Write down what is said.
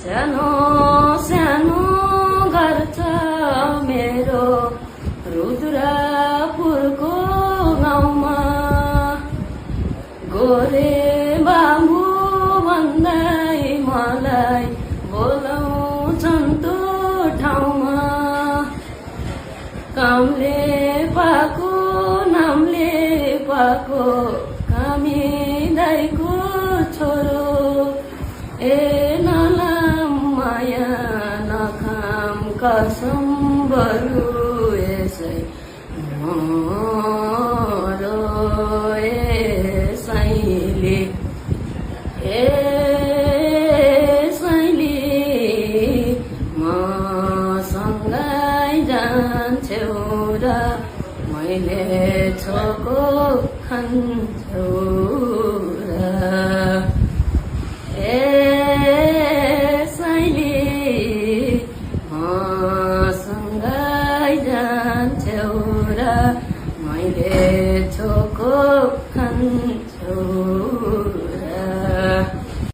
सानो सानो घर छ मेरो रुद्रपुरको गाउँमा। गोरे बाबु भन्दै मलाई बोलाउँछन् त्यो ठाउँमा। कामले पाको नामले पाको कामी दाइको छोरो। ए नलाम माया नखाम कसम बरु यसै मरो यसैले। ए सैली मसँगै जान्छौ र मैले छोको खान्छौ र। ए सैली मसँगै जान्छौ र मैले